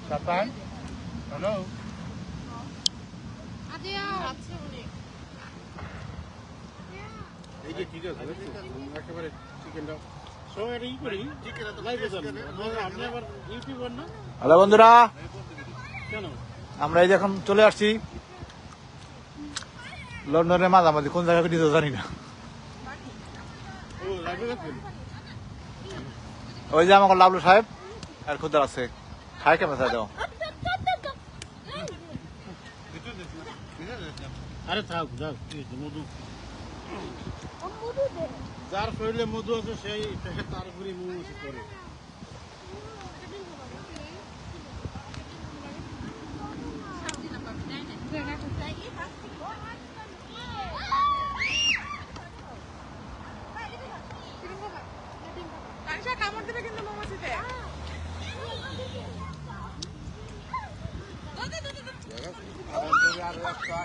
Kapan? Hello? এই যে ঠিক আছে একেবারে চিকেনটা সো এটা ই করি লাইভে যান আপনি আবার ইউটিউবার না হ্যালো বন্ধুরা, কেন আমরা এই যে এখন চলে আসছি লন্ডনের মাঝামাঝি, কোন জায়গায় নিজেও জানি না। ও লাইভে যাচ্ছেন ওই যে আমার লাবলু সাহেব আর খুদার আছে, খায় কেমন চাই দাও। আরে থাক যাক মধু যার শরীরে মধু আছে সেই তার উপরে মুখ করে কামড় দেবে কিন্তু মৌমাছিতে। আর একটা